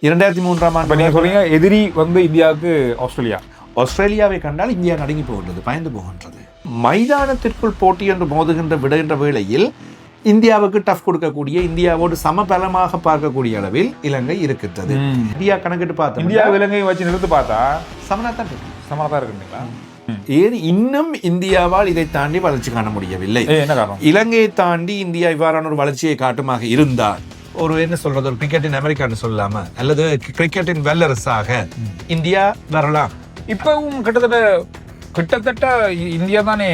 2003ஆம் ஆண்டு நீங்கள் சொல்றீங்க எதிரி வந்து இந்தியாவுக்கு ஆஸ்திரேலியாவை கண்டால் இந்தியா நடுங்கி போகின்றது, பயந்து போகின்றது. மைதானத்திற்குள் போட்டி என்று மோதுகின்ற விடுகின்ற வேளையில் இந்தியாவுக்கு டஃப் கொடுக்கக்கூடிய, இந்தியாவோடு சமபலமாக பார்க்கக்கூடிய அளவில் இலங்கை இருக்கின்றது. இந்தியா கணக்கிட்டு பார்த்தா, இந்தியா இலங்கை வச்சு நிறுத்து பார்த்தா சமனாத்தான் இருக்கு. சமனாதான் இருக்குங்களா? ஏன் இன்னும் இந்தியாவால் இதை தாண்டி வளர்ச்சி காண முடியவில்லை? என்ன காரணம்? இலங்கையை தாண்டி இந்தியா இவ்வாறான ஒரு வளர்ச்சியை காட்டுமாக இருந்தால், ஒரு என்ன சொல்றது, ஒரு கிரிக்கெட்டின் அமெரிக்கான்னு சொல்லாம, அல்லது கிரிக்கெட்டின் வல்லரசாக இந்தியா வரலாம். இப்பவும் கிட்டத்தட்ட இந்தியா தானே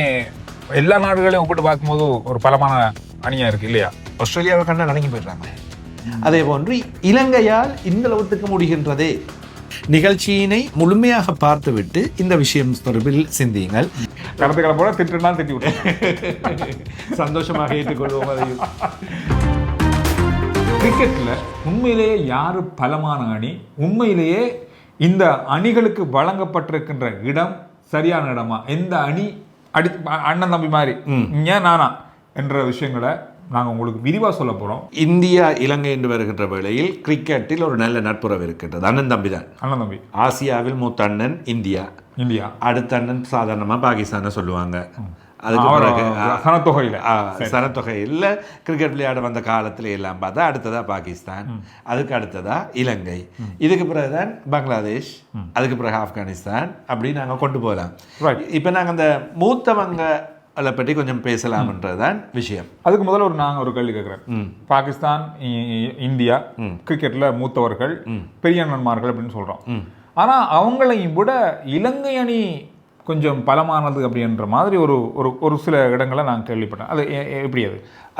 எல்லா நாடுகளையும் ஒப்பிட்டு பார்க்கும்போது ஒரு பலமான அணியா இருக்கு இல்லையா? ஆஸ்திரேலியாவை கண்டா நடுங்கி போயிடுறாங்க. அதே போன்று இலங்கையால் இந்த அளவுக்கு முடிகின்றதே. நிகழ்ச்சியினை முழுமையாக பார்த்துவிட்டு இந்த விஷயம் தொடர்பில் சிந்தியுங்கள். கருத்துக்களை போல திட்டுனாலும் திட்டி விட்டு சந்தோஷமாக ஏற்றுக்கொள்வோம். அதையும் கிரிக்கெட்ல உண்மையிலேயே யாரு பலமான அணி, உண்மையிலேயே இந்த அணிகளுக்கு வழங்கப்பட்டிருக்கின்ற இடம் சரியான இடமா, எந்த அணி அண்ணன் தம்பி மாதிரி ஏன் நானா என்ற விஷயங்களை நாங்கள் உங்களுக்கு விரிவாக சொல்ல போகிறோம். இந்தியா இலங்கை என்று வருகின்ற வேளையில் கிரிக்கெட்டில் ஒரு நல்ல நட்புறவு இருக்கின்றது. அண்ணன் தம்பி தான். அண்ணன் தம்பி. ஆசியாவில் மூத்த அண்ணன் இந்தியா. அடுத்த அண்ணன் சாதாரணமாக பாகிஸ்தானை சொல்லுவாங்க. அதுக்கு பிறகு சனத்தொகையில் கிரிக்கெட் விளையாட வந்த காலத்தில் எல்லாம் பார்த்தா அடுத்ததா பாகிஸ்தான், அதுக்கு அடுத்ததா இலங்கை, இதுக்கு பிறகுதான் பங்களாதேஷ், அதுக்கு பிறகு ஆப்கானிஸ்தான், அப்படி நாங்கள் கொண்டு போகலாம். இப்போ நாங்கள் அந்த மூத்தவங்க அதை பற்றி கொஞ்சம் பேசலாம்ன்றதுதான் விஷயம். அதுக்கு முதல்ல நாங்கள் ஒரு கேள்வி கேட்குறேன். பாகிஸ்தான், இந்தியா கிரிக்கெட்ல மூத்தவர்கள், பெரிய அண்ணன்மார்கள் அப்படின்னு சொல்றோம். ஆனா அவங்களையும் விட இலங்கை அணி கொஞ்சம் பலமானது அப்படின்ற மாதிரி ஒரு சில இடங்களை நான் கேள்விப்பட்டேன். அது எப்படி?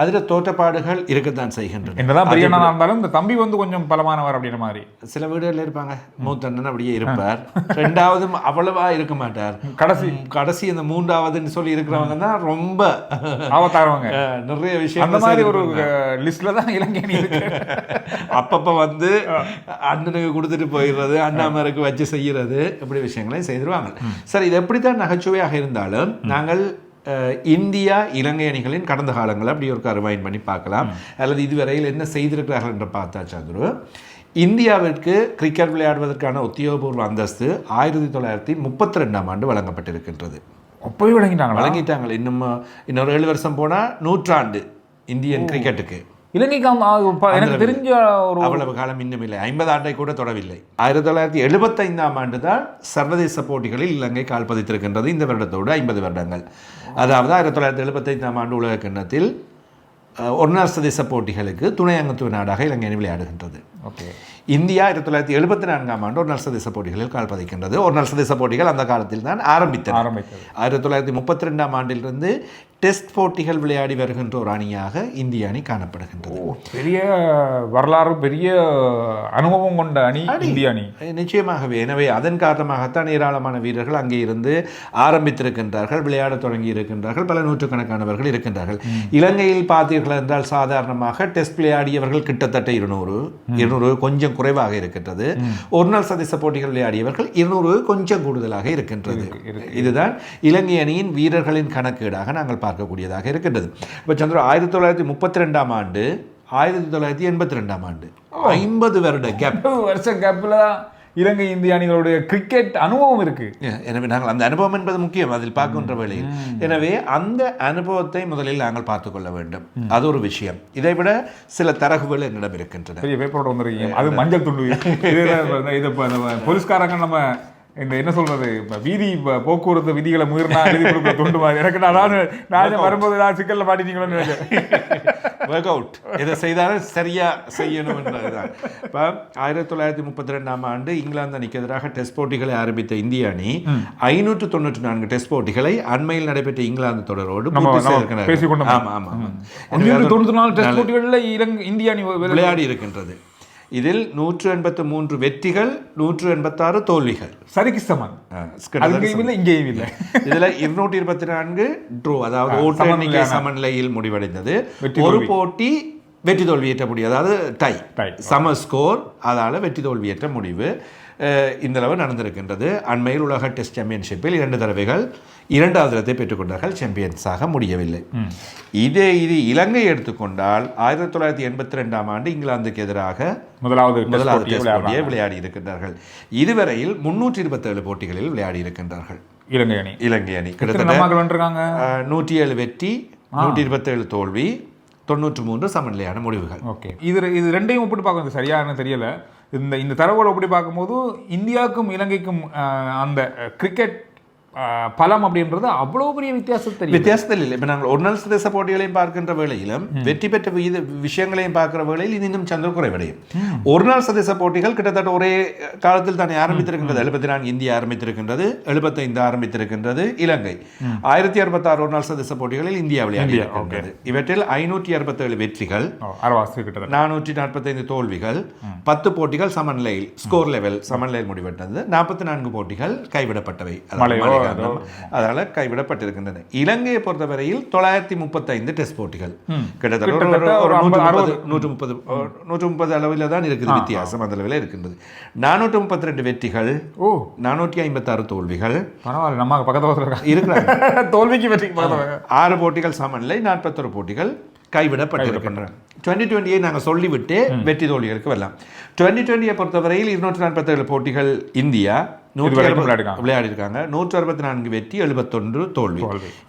அதில் தோற்றப்பாடுகள் இருக்கத்தான் செய்கின்றன. என்னதான் பெரிய அண்ணனா இருந்தாலும் இந்த தம்பி வந்து கொஞ்சம் பலமானவர் அப்படின்ற மாதிரி சில வீடுகளில் இருப்பாங்க. மூத்தண்ணன் அப்படியே இருப்பார், ரெண்டாவது அவ்வளவா இருக்க மாட்டார், கடைசி இந்த மூன்றாவதுன்னு சொல்லி இருக்கிறவங்க தான் ரொம்ப ஆபத்தாரவங்க. நிறைய விஷயம் அந்த மாதிரி ஒரு லிஸ்ட்ல தான் இலங்கை அணி இருக்கு. அப்பப்ப வந்து அண்ணனுக்கு கொடுத்துட்டு போயிடுறது, அண்ணாமருக்கு வச்சு செய்யறது, இப்படி விஷயங்களையும் செய்திருவாங்க. சரி, இது எப்படித்தான் நகைச்சுவையாக இருந்தாலும் நாங்கள் இந்தியா இலங்கை அணிகளின் கடந்த காலங்களை அப்படி ஒரு ரிவைண்ட் பண்ணி பார்க்கலாம், அல்லது இதுவரையில் என்ன செய்திருக்கிறார்கள் என்று பார்த்தா சந்துரு, இந்தியாவிற்கு கிரிக்கெட் விளையாடுவதற்கான உத்தியோகபூர்வ அந்தஸ்து 1932ஆம் ஆண்டு வழங்கப்பட்டிருக்கின்றது. அப்போவே வழங்கிட்டாங்க. இன்னொரு 7 வருஷம் போனால் நூற்றாண்டு இந்தியன் கிரிக்கெட்டுக்கு. இலங்கைக்கு எனக்கு தெரிஞ்ச ஒரு அவ்வளவு காலம் இன்னும் இல்லை, 50 ஆண்டை கூட தொடரவில்லை. 1975ஆம் ஆண்டு தான் சர்வதேச போட்டிகளில் இலங்கை கால் பதித்திருக்கின்றது. இந்த வருடத்தோடு 50 வருடங்கள். அதாவது 1975ஆம் ஆண்டு உலக கிண்ணத்தில் ஒரு நாள் சர்வதேச போட்டிகளுக்கு துணை அங்கத்துவ நாடாக இலங்கை அணி விளையாடுகின்றது. ஓகே. இந்தியா 1974ஆம் ஆண்டு ஒரு நாள் சர்வதேச போட்டிகளில் கால் பதிக்கின்றது. ஒரு நாள் சர்வதேச போட்டிகள் அந்த காலத்தில் தான் ஆரம்பித்தது. 1932ஆம் ஆண்டிலிருந்து டெஸ்ட் போட்டிகள் விளையாடி வருகின்ற ஒரு அணியாக இந்திய அணி காணப்படுகின்றது. பெரிய வரலாறு, பெரிய அனுபவம் கொண்ட அணி இந்திய அணி நிச்சயமாகவே. எனவே அதன் காரணமாகத்தான் ஏராளமான வீரர்கள் அங்கே இருந்து ஆரம்பித்திருக்கின்றார்கள், விளையாட தொடங்கி இருக்கின்றார்கள், பல நூற்றுக்கணக்கானவர்கள் இருக்கின்றார்கள். இலங்கையில் பார்த்தீர்கள் என்றால் சாதாரணமாக டெஸ்ட் விளையாடியவர்கள் கிட்டத்தட்ட 200 கொஞ்சம் குறைவாக இருக்கின்றது. ஒரு நாள் சர்வதேச போட்டிகள் விளையாடியவர்கள் 200 கொஞ்சம் கூடுதலாக இருக்கின்றது. இதுதான் இலங்கை அணியின் வீரர்களின் கணக்கீடாக நாங்கள் பார்க்கக்கூடியதாக இருக்கின்றது. இப்போ சந்திர 1932ஆம் ஆண்டு 1982ஆம் ஆண்டு 50 வருட கேப்ல இலங்கை இந்திய அணிகளுடைய கிரிக்கெட் அனுபவம் இருக்கு. எனவே நாங்கள் அந்த அனுபவம் என்பது முக்கியம் அதில் பார்க்கின்ற வேளையில். எனவே அந்த அனுபவத்தை முதலில் நாங்கள் பார்த்துக் கொள்ள வேண்டும். அது ஒரு விஷயம். இதை விட சில தரவுகள் என்னிடம் இருக்கின்றன. பெரிய பேப்பரோட வந்துருக்கீங்க, அது மஞ்சள் துண்டு. இது போலீஸ்காரங்க நம்ம இந்த என்ன சொல்றது, வீதி போக்குவரத்து விதிகளை மீறினா எழுதி கொடுக்குற துண்டு மாதிரி. எனக்கு நான் வரும்போது நான் சிக்கல்ல மாட்டிட்டீங்களோன்னு ஒர்க் அவுட் எதை செய்தாலும் சரியா செய்யணும் என்றதுதான். இப்போ 1932ஆம் ஆண்டு இங்கிலாந்து அணிக்கு எதிராக டெஸ்ட் போட்டிகளை ஆரம்பித்த இந்திய அணி 594 டெஸ்ட் போட்டிகளை அண்மையில் நடைபெற்ற இங்கிலாந்து தொடரோடு பேசிக்கொண்டோம். ஆமா ஆமா 94 டெஸ்ட் போட்டிகளில் இந்திய அணி விளையாடி இருக்கின்றது. இதில் 183 வெற்றிகள், 186 தோல்விகள். சரிக்கு சமன். இங்கேயும் இல்லை. இதுல 224 ட்ரோ, அதாவது ஓட்ட எண்ணிக்கை சமநிலையில் முடிவடைந்தது. ஒரு போட்டி வெற்றி தோல்வியேற்ற முடிவு, அதாவது டை சம ஸ்கோர், அதால் வெற்றி தோல்வியேற்ற முடிவு இந்த அளவு நடந்திருக்கின்றது. அண்மையில் உலக டெஸ்ட் சாம்பியன்ஷிப்பில் 2 தடவைகள் 2வது இடத்தை பெற்றுக்கொண்டார்கள், சாம்பியன்ஸாக முடியவில்லை. இது இலங்கை எடுத்துக்கொண்டால் 1982ஆம் ஆண்டு இங்கிலாந்துக்கு எதிராக முதலாவது டெஸ்ட் போட்டியை விளையாடி இருக்கின்றார்கள். இதுவரையில் 327 போட்டிகளில் விளையாடி இருக்கின்றார்கள் இலங்கை அணி. கிட்டத்தட்ட 107 வெற்றி, 127 தோல்வி, 93 சமநிலையான முடிவுகள். ஓகே, இது ரெண்டையும் ஒப்பிட்டு பார்க்க சரியான தெரியல. இந்த தரவுகளை ஒப்பிட்டு பார்க்கும்போது இந்தியாவுக்கும் இலங்கைக்கும் அந்த கிரிக்கெட் பலம் அப்படின்றது அவ்வளோ பெரிய வித்தியாசத்தில் இல்லை. இப்போ நாங்கள் ஒரு நாள் சர்வதேச போட்டிகளையும் பார்க்கின்ற வேளையிலும் வெற்றி பெற்ற விஷயங்களையும் பார்க்கிற வேளையில் இது இன்னும் சந்திர குறைவடையும். ஒரு நாள் சர்வதேச போட்டிகள் கிட்டத்தட்ட ஒரே காலத்தில் தானே ஆரம்பித்திருக்கின்றது. 74 இந்தியா ஆரம்பித்திருக்கின்றது, 75 ஆரம்பித்திருக்கின்றது இலங்கை. 1066 ஒரு நாள் சர்வதேச போட்டிகளில் இந்தியா விளையாடியிருக்கின்றது. இவற்றில் 567 வெற்றிகள், 445 தோல்விகள், 10 போட்டிகள் சமநிலையில் ஸ்கோர் லெவல் சமநிலையில் முடிவெட்டது, 44 போட்டிகள் கைவிடப்பட்டவை, அதனால கைவிடப்பட்டிருக்கின்றன. இலங்கையை பொறுத்தவரையில் 935 டெஸ்ட் போட்டிகள், கிட்டத்தட்ட 130 அளவில் தான் இருக்குது வித்தியாசம், அந்த அளவில் இருக்கின்றது. 432 வெற்றிகள், 456 தோல்விகள், நம்ம பக்கத்துல இருக்கிறாங்க. தோல்விக்கு வெற்றி 6 போட்டிகள் சமநிலை, 41 போட்டிகள் கைவிடப்பட்டிருக்கின்றன. 2020 நாங்கள் சொல்லிவிட்டு வெற்றி தோல்விகளுக்கு வரலாம். 2020 பொறுத்தவரையில் 247 போட்டிகள் இந்தியா விளையாடி இருக்காங்க, 164 வெற்றி, 71 தோல்வி.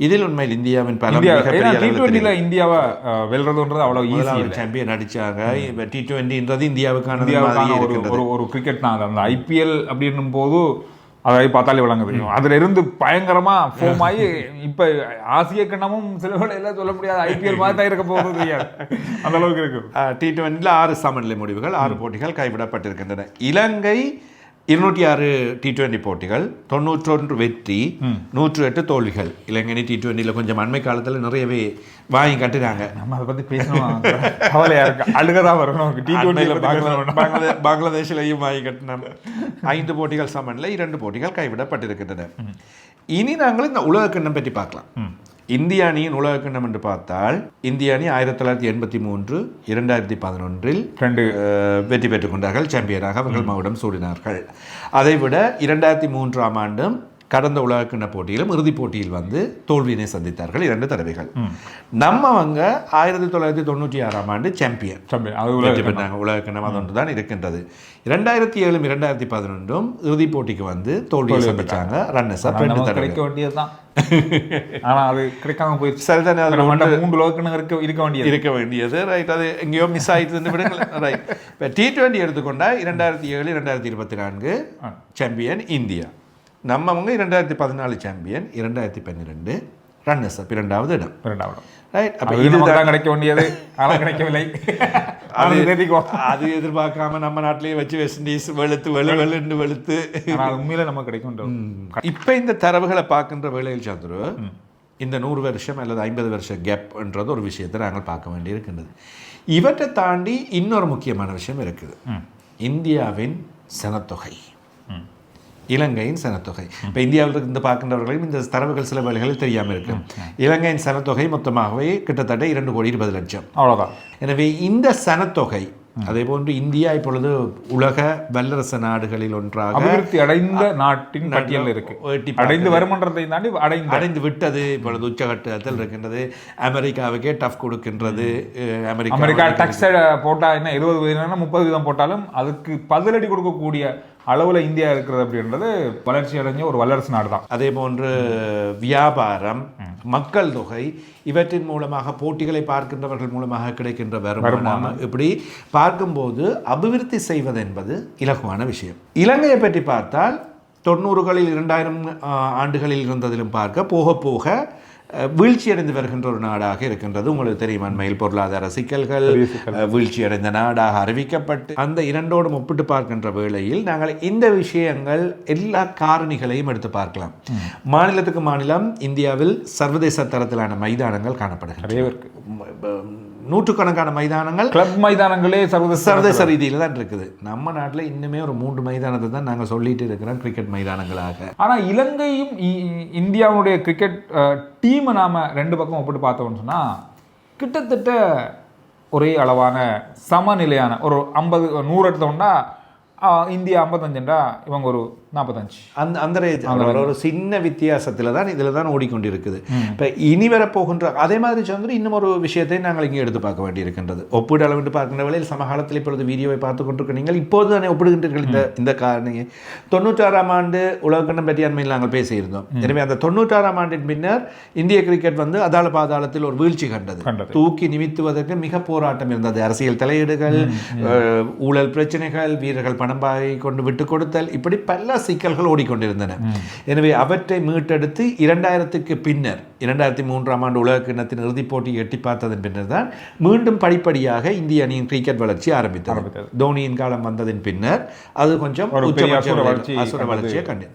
இதில் உண்மையில் இந்தியாவின் இந்தியாவை வெல்றதுன்றது அவ்வளவு ஈஸி. சாம்பியன் அடிச்சாங்க. T20ன்றது இந்தியாவுக்கான ஒரு கிரிக்கெட் தான். அந்த IPL அப்படின்னும் போது அதை பார்த்தாலே விளங்குது. அதுல இருந்து பயங்கரமா ஃபோம் ஆகி இப்ப ஆசிய கண்ணமும் சில வேளையெல்லாம் சொல்ல முடியாது, IPL மாதிரி தான் இருக்க போகிறது தெரியாது, அந்த அளவுக்கு இருக்கு. T20ல 6 சமநிலை முடிவுகள், 6 போட்டிகள் கைவிடப்பட்டிருக்கின்றன. இலங்கை 206 T20 போட்டிகள், 91 வெற்றி, 108 தோல்விகள். இலங்கை T20ல கொஞ்சம் அண்மை காலத்தில் நிறையவே வாங்கி கட்டுறாங்க. நம்ம அதை பற்றி பேசணும், கவலையா இருக்கு, அழுகதான் வரணும். பங்களாதேஷ்லையும் வாங்கி கட்டினோம். 5 போட்டிகள் சமநிலை, 2 போட்டிகள் கைவிடப்பட்டிருக்கின்றன. இனி நாங்கள் இந்த உலக கிண்ணம் பற்றி பார்க்கலாம். இந்திய அணியின் உலக கிண்ணம் என்று பார்த்தால் இந்திய அணி 1983, 2011 வெற்றி பெற்றுக் கொண்டார்கள், சாம்பியனாக அவர்கள் மகுடம் சூடினார்கள். அதைவிட 2003ஆம் ஆண்டும் கடந்த உலக கிண்ண போட்டியிலும் இறுதிப் போட்டியில் வந்து தோல்வியினை சந்தித்தார்கள் 2 தடவைகள். நம்மவங்க 1996ஆம் ஆண்டு சாம்பியன் வெற்றி பெற்றாங்க. உலக கிண்ணம் அது ஒன்று தான் இருக்கின்றது. 2007, 2011 இறுதிப் போட்டிக்கு வந்து தோல்வியை சந்திச்சாங்க. ரன்னர்ஸ் அப் 2 தடவை ஆனா அது கிடைக்காம போயிடுச்சு. சரிதானே, அது 3 லோக்கணம் இருக்க வேண்டியது ரைட். அது எங்கேயோ மிஸ் ஆயிட்டு விடுங்கள். ரைட். இப்போ T20 எடுத்துக்கொண்டா 2007, 2024 சாம்பியன் இந்தியா. நம்மவங்க 2014 சாம்பியன், 2012 ரன்னர்ஸ் அப் 2வது இடம். ரைட். அப்போ இதுதான் கிடைக்க வேண்டியது, ஆனால் கிடைக்கவில்லை. அது எதிர்பார்க்காம நம்ம நாட்டிலேயே வச்சு வெஸ்ட் இண்டீஸ் வெளுத்து உண்மையில நம்ம கிடைக்கும். இப்போ இந்த தரவுகளை பார்க்கின்ற வேளையில் சந்துரு, இந்த 100 வருஷம் அல்லது 50 வருஷம் கேப்ன்றது ஒரு விஷயத்தை நாங்கள் பார்க்க வேண்டியிருக்கின்றது. இவற்றை தாண்டி இன்னொரு முக்கியமான விஷயம் இருக்குது. இந்தியாவின் சனத்தொகை, இலங்கையின் சனத்தொகை. இப்போ இந்தியாவில் இருந்து பார்க்கின்றவர்களையும் இந்த தரவுகள் சில வேளைகளில் தெரியாமல் இருக்கு. இலங்கையின் சனத்தொகை மொத்தமாகவே கிட்டத்தட்ட 2,20,00,000. அவ்வளோதான். எனவே இந்த சனத்தொகை, அதே போன்று இந்தியா இப்பொழுது உலக வல்லரசு நாடுகளில் ஒன்றாக அபிவிருத்தி அடைந்த நாட்டின் பட்டியலில் இருக்கு. அடைந்து வருமன்றதை தாண்டி அடைந்து விட்டது. இப்பொழுது உச்சகட்டத்தில் இருக்கின்றது. அமெரிக்காவுக்கே டஃப் கொடுக்கின்றது. அமெரிக்கா டாக்ஸ் போட்டா என்ன 20% 30% போட்டாலும் அதுக்கு பதிலடி கொடுக்கக்கூடிய அளவில் இந்தியா இருக்கிறது அப்படின்றது வளர்ச்சி அடைஞ்ச ஒரு வல்லரசு நாடு தான். அதே போன்று வியாபாரம், மக்கள் தொகை, இவற்றின் மூலமாக போட்டிகளை பார்க்கின்றவர்கள் மூலமாக கிடைக்கின்ற வருமானம், இப்படி பார்க்கும்போது அபிவிருத்தி செய்வது என்பது இலகுவான விஷயம். இலங்கையை பற்றி பார்த்தால் 90களில் 2000 ஆண்டுகளில் இருந்ததிலும் பார்க்க போக போக வீழ்ச்சியடைந்து வருகின்ற ஒரு நாடாக இருக்கின்றது. உங்களுக்கு தெரியும், அண்மையில் பொருளாதார சிக்கல்கள், வீழ்ச்சியடைந்த நாடாக அறிவிக்கப்பட்டு அந்த இரண்டோடும் ஒப்பிட்டு பார்க்கின்ற வேளையில் நாங்கள் இந்த விஷயங்கள் எல்லா காரணிகளையும் எடுத்து பார்க்கலாம். மாநிலத்துக்கு மாநிலம் இந்தியாவில் சர்வதேச தரத்திலான மைதானங்கள் காணப்படுகின்றன. நூற்றுக்கணக்கான மைதானங்கள், கிளப் மைதானங்களே சர்வதேச ரீதியில் தான் இருக்குது. நம்ம நாட்டில் இன்னுமே ஒரு 3 மைதானத்தை தான் நாங்கள் சொல்லிட்டு இருக்கிறோம் கிரிக்கெட் மைதானங்களாக. ஆனால் இலங்கையும் இந்தியாவுடைய கிரிக்கெட் டீமை நாம் 2 பக்கம் ஒப்பிட்டு பார்த்தோம்னு சொன்னால் கிட்டத்தட்ட ஒரே அளவான சமநிலையான ஒரு 50 100 எடுத்தோம்னா இந்தியா 55ண்டா இவங்க ஒரு 45 அந்த ரேஞ்ச் ஒரு சின்ன வித்தியாசத்தில் தான் இதில் தான் ஓடிக்கொண்டிருக்குது. இப்போ இனி வரப்போகின்ற அதே மாதிரி சந்திர இன்னும் ஒரு விஷயத்தை நாங்கள் இங்கே எடுத்து பார்க்க வேண்டியிருக்கின்றது. ஒப்பீடு அளவிட்டு பார்க்கின்ற வேளையில் சமகாலத்தில் இப்பொழுது வீடியோவை பார்த்து கொண்டிருக்க நீங்கள் இப்போது தானே ஒப்பிடுகின்றீர்கள் இந்த காரணியை 96ஆம் ஆண்டு உலகக்கண்டம் பற்றி அண்மையில் நாங்கள் பேசியிருந்தோம். எனவே அந்த 96ஆம் ஆண்டின் பின்னர் இந்திய கிரிக்கெட் வந்து அதாள பாதாளத்தில் ஒரு வீழ்ச்சி கண்டது. தூக்கி நிமித்துவதற்கு மிக போராட்டம் இருந்தது. அரசியல் தலையீடுகள், ஊழல் பிரச்சனைகள், வீரர்கள் பணம் கொண்டு விட்டுக் கொடுத்தல், இப்படி பல சிக்கல்கள் ஓடிக்கொண்டிருந்தன. எனவே அவற்றை மீட்டெடுத்து 2000க்கு பின்னர் 2003ஆம் ஆண்டு உலக கிண்ணத்தின் இறுதிப் போட்டியை எட்டி பார்த்ததன் பின்னர் தான் மீண்டும் படிப்படியாக இந்திய அணியின் கிரிக்கெட் வளர்ச்சி ஆரம்பித்தது. தோனியின் காலம் வந்ததின் பின்னர் அது கொஞ்சம் அசுர வளர்ச்சியை கண்டு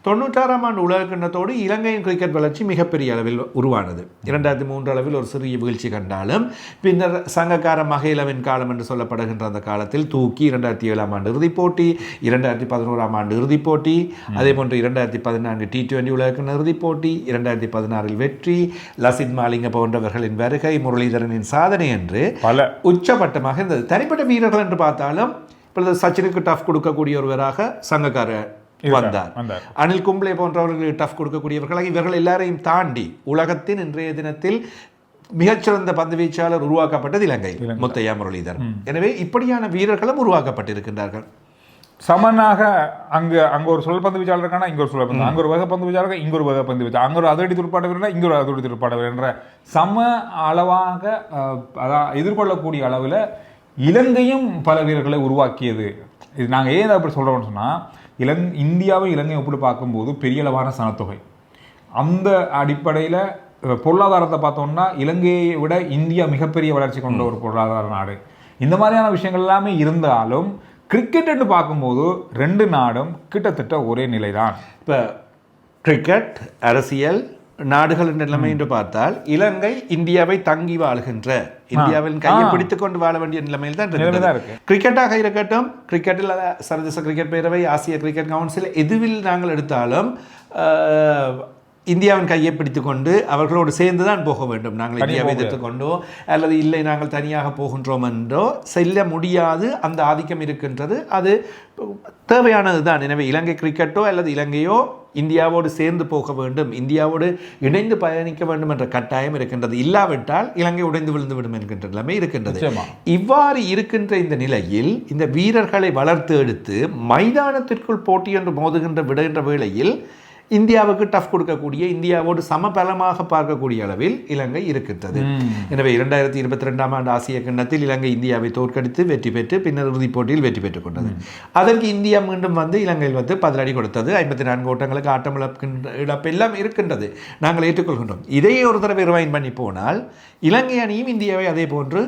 96ஆம் ஆண்டு உலக கிண்ணத்தோடு இலங்கையின் கிரிக்கெட் வளர்ச்சி மிகப்பெரிய அளவில் உருவானது. 2003 அளவில் ஒரு சிறிய வீழ்ச்சி கண்டாலும் பின்னர் சங்கக்கார மகேலவின் காலம் என்று சொல்லப்படுகின்ற அந்த காலத்தில் தூக்கி 2007ஆம் ஆண்டு இறுதிப் போட்டி, 2011ஆம் ஆண்டு இறுதிப் போட்டி, அதே போன்று 2014 T20 உலகக்கிண்ண இறுதிப் போட்டி, 2016 வெற்றி, லசித் மாலிங்க போன்றவர்களின் வருகை, முரளிதரனின் சாதனை என்று பல உச்சபட்டமாக இருந்தது. தனிப்பட்ட வீரர்கள் என்று பார்த்தாலும் இப்பொழுது சச்சினுக்கு டஃப் கொடுக்கக்கூடிய ஒருவராக சங்கக்கார வந்தார். அனில் கும்ப்ளே போன்றவர்களுக்கு டஃப் கொடுக்கக்கூடியவர்களாக இவர்கள் எல்லாரையும் தாண்டி உலகத்தின் இன்றைய தினத்தில் மிகச்சிறந்த பந்து வீச்சாளர் உருவாக்கப்பட்டது இலங்கை, முத்தையா முரளிதரன். எனவே இப்படியான வீரர்களும் உருவாக்கப்பட்டிருக்கின்றார்கள். சமனாக அங்க ஒரு சொல் பந்து வீச்சாளர் இருக்கானா இங்க ஒரு சொல் பந்து, அங்க ஒரு வகை பந்து வீச்சாளர் இங்க ஒரு வகை பந்து வீச்சாளர், அங்க ஒரு அதிரடி துடுப்பாட்ட வீரர் இங்க ஒரு அதிரடி துடுப்பாட்ட வீரர் என்ற சம அளவாக எதிர்கொள்ளக்கூடிய அளவில் இலங்கையும் பல வீரர்களை உருவாக்கியது. இது நாங்கள் ஏன் அப்படி சொல்கிறோம்னு சொன்னால் இந்தியாவை இலங்கை ஒப்பிட்டு பார்க்கும்போது பெரிய அளவான சனத்தொகை. அந்த அடிப்படையில் பொருளாதாரத்தை பார்த்தோம்னா இலங்கையை விட இந்தியா மிகப்பெரிய வளர்ச்சி கொண்ட ஒரு பொருளாதார நாடு. இந்த மாதிரியான விஷயங்கள் எல்லாமே இருந்தாலும் கிரிக்கெட்னு பார்க்கும்போது ரெண்டு நாடும் கிட்டத்தட்ட ஒரே நிலை தான். இப்போ கிரிக்கெட், அரசியல், நாடுகள் என்ற நிலைமை என்று பார்த்தால் இலங்கை இந்தியாவை தங்கி வாழ்கின்ற, இந்தியாவின் கையை பிடித்துக் கொண்டு வாழ வேண்டிய நிலைமையில் தான் இருக்கு. கிரிக்கெட்டாக இருக்கட்டும், கிரிக்கெட்டில் சர்வதேச கிரிக்கெட் பேரவை, ஆசிய கிரிக்கெட் கவுன்சில் எதுவில் நாங்கள் எடுத்தாலும் இந்தியாவின் கையை பிடித்துக் கொண்டு அவர்களோடு சேர்ந்து தான் போக வேண்டும். நாங்கள் இந்தியாவை எதிர்த்துக் கொண்டோ அல்லது இல்லை நாங்கள் தனியாக போகின்றோம் என்றோ செல்ல முடியாது. அந்த ஆதிக்கம் இருக்கின்றது, அது தேவையானது தான். எனவே இலங்கை கிரிக்கெட்டோ அல்லது இலங்கையோ இந்தியாவோடு சேர்ந்து போக வேண்டும், இந்தியாவோடு இணைந்து பயணிக்க வேண்டும் என்ற கட்டாயம் இருக்கின்றது. இல்லாவிட்டால் இலங்கை உடைந்து விழுந்து விடும் என்கின்ற நிலைமை இருக்கின்றது. இவ்வாறு இருக்கின்ற இந்த நிலையில் இந்த வீரர்களை வளர்த்து எடுத்து மைதானத்திற்குள் போட்டி என்று மோதுகின்ற விடுகின்ற வேளையில் இந்தியாவுக்கு டஃப் கொடுக்கக்கூடிய, இந்தியாவோடு சமபலமாக பார்க்கக்கூடிய அளவில் இலங்கை இருக்கின்றது. எனவே 2022ஆம் ஆண்டு ஆசிய கிண்ணத்தில் இலங்கை இந்தியாவை தோற்கடித்து வெற்றி பெற்று பின்னர் இறுதிப் போட்டியில் வெற்றி பெற்றுக் கொண்டது. அதற்கு இந்தியா மீண்டும் வந்து இலங்கையில் வந்து பதிலடி கொடுத்தது. 54 ஓட்டங்களுக்கு ஆட்டம் இழப்பு எல்லாம் இருக்கின்றது, நாங்கள் ஏற்றுக்கொள்கின்றோம். இதையே ஒரு தடவை ரிவைண்ட் பண்ணி போனால் இலங்கை அணியும் இந்தியாவை அதே போன்று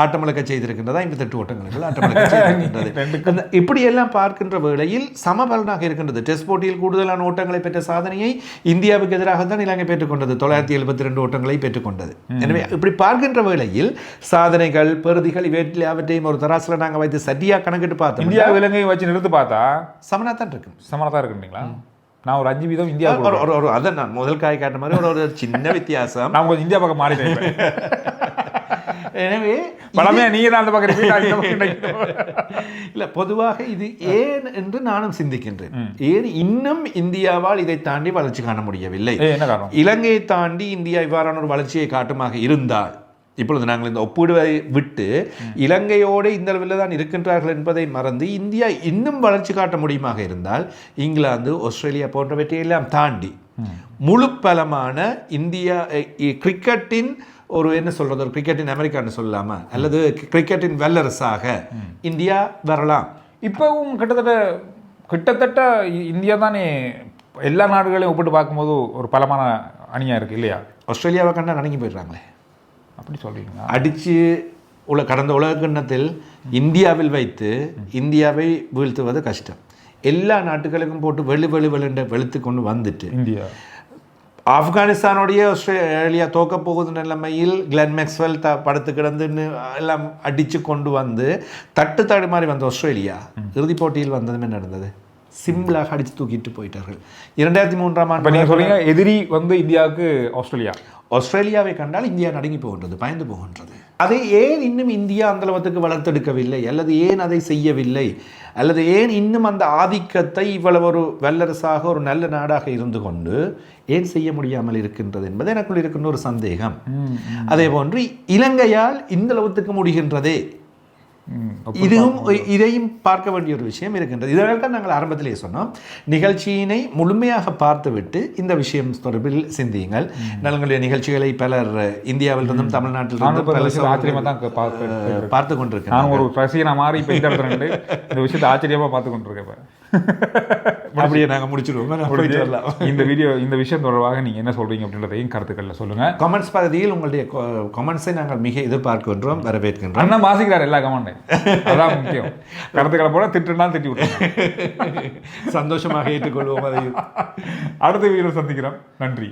ஆட்டமிழக்க செய்திருக்கின்றதா, 58 ஓட்டங்களுக்கு ஆட்டமிழக்க செய்திருக்கின்றது. இப்படியெல்லாம் பார்க்கின்ற வேளையில் சமபலனாக இருக்கின்றது. டெஸ்ட் போட்டியில் கூடுதலான ஓட்டங்களை பெற்ற சாதனையை இந்தியாவுக்கு எதிராக தான் இலங்கை பெற்றுக்கொண்டது. 972 ஓட்டங்களை பெற்றுக்கொண்டது. எனவே இப்படி பார்க்கின்ற வேளையில் சாதனைகள், பெறுதிகள் இவற்றில் அவற்றையும் ஒரு தராசில் நாங்கள் வைத்து சரியா கணக்கிட்டு பார்த்தோம். இந்தியா இலங்கையை வச்சு நிறுத்து பார்த்தா சமனா தான் இருக்கு. சமனா தான் இருக்குங்களா? நான் ஒரு 5 வீதம் இந்தியா அதான் நான் முதல் காய் காட்ட மாதிரி ஒரு சின்ன வித்தியாசம். நான் கொஞ்சம் இந்தியா பக்கம் மாறிட்டேன். எனவே பலமே நீங்க தான் அந்த பக்கம் இல்லை, பொதுவாக இது ஏன் என்று நானும் சிந்திக்கின்றேன். ஏன் இன்னும் இந்தியாவால் இதை தாண்டி வளர்ச்சி காண முடியவில்லை? என்ன காரணம்? இலங்கையை தாண்டி இந்தியா இவ்வாறான ஒரு வளர்ச்சியை காட்டுமாக இருந்தால், இப்பொழுது நாங்கள் இந்த ஒப்பிடுவதை விட்டு இலங்கையோடு இந்த அளவில் தான் இருக்கின்றார்கள் என்பதை மறந்து இந்தியா இன்னும் வளர்ச்சி காட்ட முடியுமாக இருந்தால் இங்கிலாந்து, ஆஸ்திரேலியா போன்றவற்றையெல்லாம் தாண்டி முழு பலமான இந்தியா கிரிக்கெட்டின் ஒரு என்ன சொல்றது, ஒரு கிரிக்கெட்டின் அமெரிக்கான்னு சொல்லலாமா, அல்லது கிரிக்கெட்டின் வல்லரசாக இந்தியா வரலாம். இப்பவும் கிட்டத்தட்ட இந்தியா தானே எல்லா நாடுகளையும் ஒப்பிட்டு பார்க்கும்போது ஒரு பலமான அணியா இருக்கு இல்லையா? ஆஸ்திரேலியாவை கண்டா நடுங்கி போயிடுறாங்களே. அப்படி சொல்றீங்களா? அடிச்சு கடந்த உலக கிண்ணத்தில் இந்தியாவில் வைத்து இந்தியாவை வீழ்த்துவது கஷ்டம். எல்லா நாட்டுகளுக்கும் போட்டு வெளுத்து கொண்டு வந்துட்டு இந்தியா ஆப்கானிஸ்தானோடைய ஆஸ்திரேலியா தோக்க போகுது நிலைமையில் கிளென் மேக்ஸ்வெல் படுத்து கிடந்துன்னு எல்லாம் அடித்து கொண்டு வந்து தட்டு மாதிரி வந்த ஆஸ்திரேலியா இறுதிப் போட்டியில் வந்ததுமே நடந்தது. சிம்பிளாக அடித்து தூக்கிட்டு போயிட்டார்கள். 2003ஆம் ஆண்டு நீங்கள் சொல்றீங்க எதிரி வந்து இந்தியாவுக்கு ஆஸ்திரேலியாவை கண்டால் இந்தியா நடுங்கி போகின்றது, பயந்து போகின்றது. அதை ஏன் இன்னும் இந்தியா அந்த அளவுக்கு வளர்த்தெடுக்கவில்லை, அல்லது ஏன் அதை செய்யவில்லை, அல்லது ஏன் இன்னும் அந்த ஆதிக்கத்தை இவ்வளவு ஒரு வல்லரசாக ஒரு நல்ல நாடாக இருந்து கொண்டு ஏன் செய்ய முடியாமல் இருக்கின்றது என்பது எனக்குள் இருக்கின்ற ஒரு சந்தேகம். அதே போன்று இலங்கையால் இந்த அளவுக்கு முடிகின்றதே, இதுவும் இதையும் பார்க்க வேண்டிய ஒரு விஷயம் இருக்கின்றது. இதனால் தான் நாங்கள் ஆரம்பத்திலே சொன்னோம், நிகழ்ச்சியினை முழுமையாக பார்த்துவிட்டு இந்த விஷயம் தொடர்பில் சிந்தியுங்கள். எங்களுடைய நிகழ்ச்சிகளை பலர் இந்தியாவிலிருந்தும் தமிழ்நாட்டிலிருந்தும் ஆச்சரியமா தான் பார்த்து கொண்டிருக்கேன். நான் ஒரு ரசிகனா மாறி இப்போ இந்த விஷயத்தை ஆச்சரியமா பார்த்து கொண்டிருக்கேன். அப்படியே நாங்கள் முடிச்சிடுவோம். இந்த விஷயம் தொடர்பாக நீங்க என்ன சொல்றீங்க அப்படின்றதையும் கருத்துக்கள்ல சொல்லுங்க. கமெண்ட்ஸ் பகுதியில் உங்களுடைய கமெண்ட்ஸை நாங்கள் மிக எதிர்பார்க்கின்றோம், வரவேற்கின்றோம். அண்ணா வாசிக்கிறார் எல்லா கமெண்டையும், அதான் முக்கியம். கருத்துக்களை போல திட்டுனா திட்டி விட்டுருங்க, சந்தோஷமாக ஏற்றுக்கொள்வோம். அதையும் அடுத்த வீடியோ சந்திக்கிறோம். நன்றி.